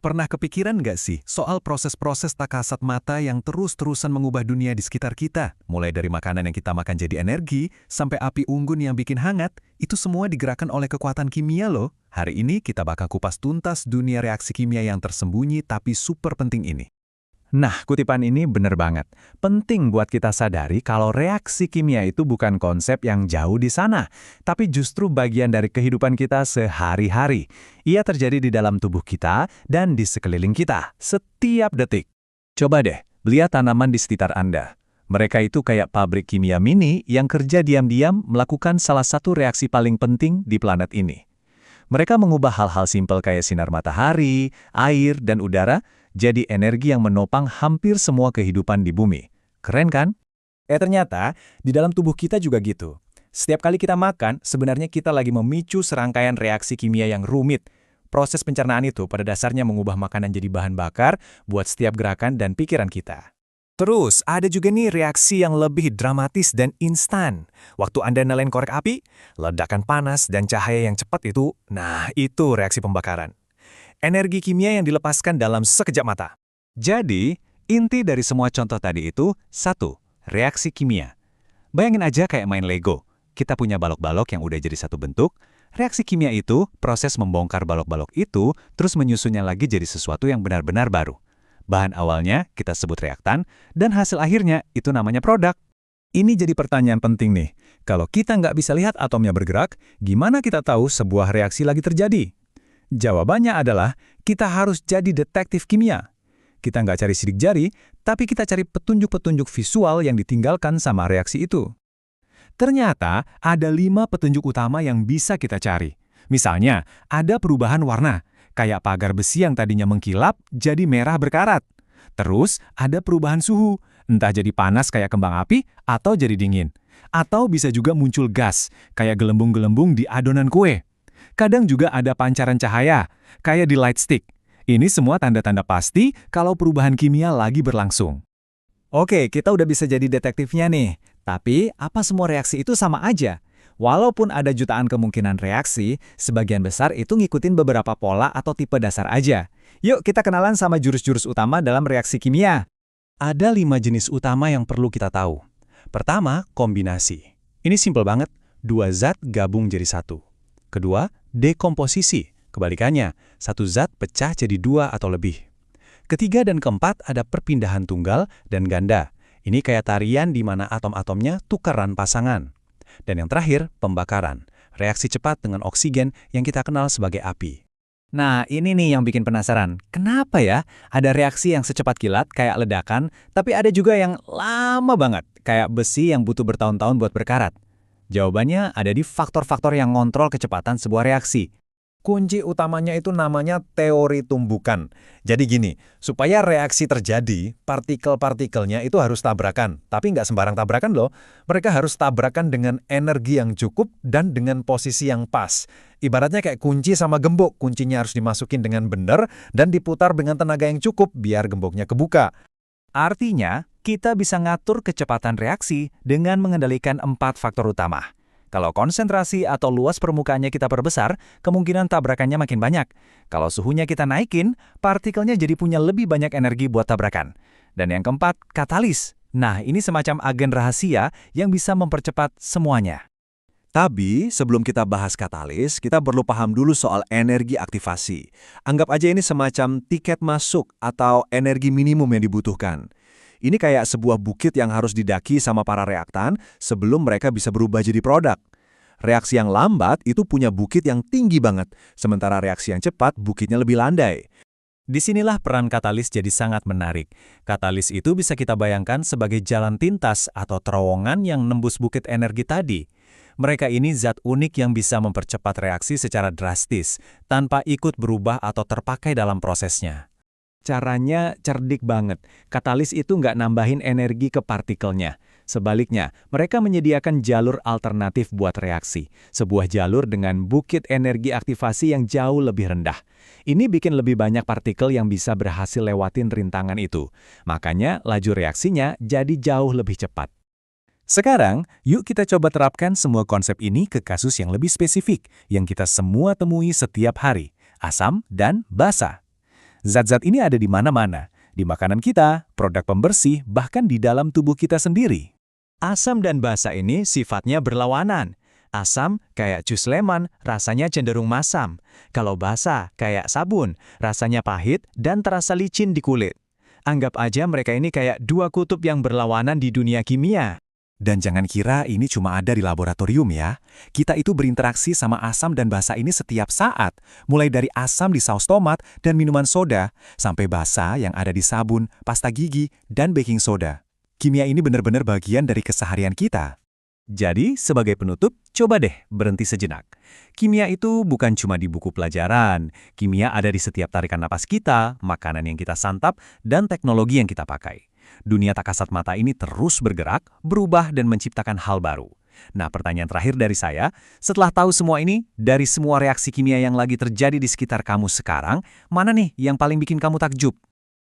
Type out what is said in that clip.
Pernah kepikiran nggak sih soal proses-proses tak kasat mata yang terus-terusan mengubah dunia di sekitar kita? Mulai dari makanan yang kita makan jadi energi, sampai api unggun yang bikin hangat, itu semua digerakkan oleh kekuatan kimia loh. Hari ini kita bakal kupas tuntas dunia reaksi kimia yang tersembunyi tapi super penting ini. Nah, kutipan ini bener banget. Penting buat kita sadari kalau reaksi kimia itu bukan konsep yang jauh di sana, tapi justru bagian dari kehidupan kita sehari-hari. Ia terjadi di dalam tubuh kita dan di sekeliling kita, setiap detik. Coba deh, lihat tanaman di sekitar Anda. Mereka itu kayak pabrik kimia mini yang kerja diam-diam melakukan salah satu reaksi paling penting di planet ini. Mereka mengubah hal-hal simpel kayak sinar matahari, air, dan udara jadi energi yang menopang hampir semua kehidupan di bumi. Keren kan? Ternyata, di dalam tubuh kita juga gitu. Setiap kali kita makan, sebenarnya kita lagi memicu serangkaian reaksi kimia yang rumit. Proses pencernaan itu pada dasarnya mengubah makanan jadi bahan bakar buat setiap gerakan dan pikiran kita. Terus, ada juga nih reaksi yang lebih dramatis dan instan. Waktu Anda nyalain korek api, ledakan panas dan cahaya yang cepat itu, nah itu reaksi pembakaran. Energi kimia yang dilepaskan dalam sekejap mata. Jadi, inti dari semua contoh tadi itu, satu, reaksi kimia. Bayangin aja kayak main Lego. Kita punya balok-balok yang udah jadi satu bentuk. Reaksi kimia itu, proses membongkar balok-balok itu, terus menyusunnya lagi jadi sesuatu yang benar-benar baru. Bahan awalnya kita sebut reaktan, dan hasil akhirnya itu namanya produk. Ini jadi pertanyaan penting nih. Kalau kita nggak bisa lihat atomnya bergerak, gimana kita tahu sebuah reaksi lagi terjadi? Jawabannya adalah, kita harus jadi detektif kimia. Kita nggak cari sidik jari, tapi kita cari petunjuk-petunjuk visual yang ditinggalkan sama reaksi itu. Ternyata, ada 5 petunjuk utama yang bisa kita cari. Misalnya, ada perubahan warna, kayak pagar besi yang tadinya mengkilap, jadi merah berkarat. Terus, ada perubahan suhu, entah jadi panas kayak kembang api, atau jadi dingin. Atau bisa juga muncul gas, kayak gelembung-gelembung di adonan kue. Kadang juga ada pancaran cahaya, kayak di light stick. Ini semua tanda-tanda pasti kalau perubahan kimia lagi berlangsung. Oke, kita udah bisa jadi detektifnya nih. Tapi, apa semua reaksi itu sama aja? Walaupun ada jutaan kemungkinan reaksi, sebagian besar itu ngikutin beberapa pola atau tipe dasar aja. Yuk kita kenalan sama jurus-jurus utama dalam reaksi kimia. Ada 5 jenis utama yang perlu kita tahu. Pertama, kombinasi. Ini simpel banget, 2 zat gabung jadi satu. Kedua, dekomposisi. Kebalikannya, satu zat pecah jadi 2 atau lebih. Ketiga dan keempat ada perpindahan tunggal dan ganda. Ini kayak tarian di mana atom-atomnya tukaran pasangan. Dan yang terakhir, pembakaran. Reaksi cepat dengan oksigen yang kita kenal sebagai api. Nah, ini nih yang bikin penasaran. Kenapa ya ada reaksi yang secepat kilat kayak ledakan, tapi ada juga yang lama banget, kayak besi yang butuh bertahun-tahun buat berkarat? Jawabannya ada di faktor-faktor yang ngontrol kecepatan sebuah reaksi. Kunci utamanya itu namanya teori tumbukan. Jadi gini, supaya reaksi terjadi, partikel-partikelnya itu harus tabrakan. Tapi nggak sembarang tabrakan loh. Mereka harus tabrakan dengan energi yang cukup dan dengan posisi yang pas. Ibaratnya kayak kunci sama gembok. Kuncinya harus dimasukin dengan benar dan diputar dengan tenaga yang cukup biar gemboknya kebuka. Artinya, kita bisa ngatur kecepatan reaksi dengan mengendalikan 4 faktor utama. Kalau konsentrasi atau luas permukaannya kita perbesar, kemungkinan tabrakannya makin banyak. Kalau suhunya kita naikin, partikelnya jadi punya lebih banyak energi buat tabrakan. Dan yang keempat, katalis. Nah, ini semacam agen rahasia yang bisa mempercepat semuanya. Tapi, sebelum kita bahas katalis, kita perlu paham dulu soal energi aktivasi. Anggap aja ini semacam tiket masuk atau energi minimum yang dibutuhkan. Ini kayak sebuah bukit yang harus didaki sama para reaktan sebelum mereka bisa berubah jadi produk. Reaksi yang lambat itu punya bukit yang tinggi banget, sementara reaksi yang cepat bukitnya lebih landai. Disinilah peran katalis jadi sangat menarik. Katalis itu bisa kita bayangkan sebagai jalan pintas atau terowongan yang nembus bukit energi tadi. Mereka ini zat unik yang bisa mempercepat reaksi secara drastis, tanpa ikut berubah atau terpakai dalam prosesnya. Caranya cerdik banget. Katalis itu nggak nambahin energi ke partikelnya. Sebaliknya, mereka menyediakan jalur alternatif buat reaksi. Sebuah jalur dengan bukit energi aktivasi yang jauh lebih rendah. Ini bikin lebih banyak partikel yang bisa berhasil lewatin rintangan itu. Makanya, laju reaksinya jadi jauh lebih cepat. Sekarang, yuk kita coba terapkan semua konsep ini ke kasus yang lebih spesifik, yang kita semua temui setiap hari, asam dan basa. Zat-zat ini ada di mana-mana, di makanan kita, produk pembersih, bahkan di dalam tubuh kita sendiri. Asam dan basa ini sifatnya berlawanan. Asam kayak jus lemon, rasanya cenderung masam. Kalau basa kayak sabun, rasanya pahit dan terasa licin di kulit. Anggap aja mereka ini kayak dua kutub yang berlawanan di dunia kimia. Dan jangan kira ini cuma ada di laboratorium ya. Kita itu berinteraksi sama asam dan basa ini setiap saat. Mulai dari asam di saus tomat dan minuman soda, sampai basa yang ada di sabun, pasta gigi, dan baking soda. Kimia ini benar-benar bagian dari keseharian kita. Jadi, sebagai penutup, coba deh berhenti sejenak. Kimia itu bukan cuma di buku pelajaran. Kimia ada di setiap tarikan napas kita, makanan yang kita santap, dan teknologi yang kita pakai. Dunia tak kasat mata ini terus bergerak, berubah, dan menciptakan hal baru. Nah, pertanyaan terakhir dari saya, setelah tahu semua ini, dari semua reaksi kimia yang lagi terjadi di sekitar kamu sekarang, mana nih yang paling bikin kamu takjub?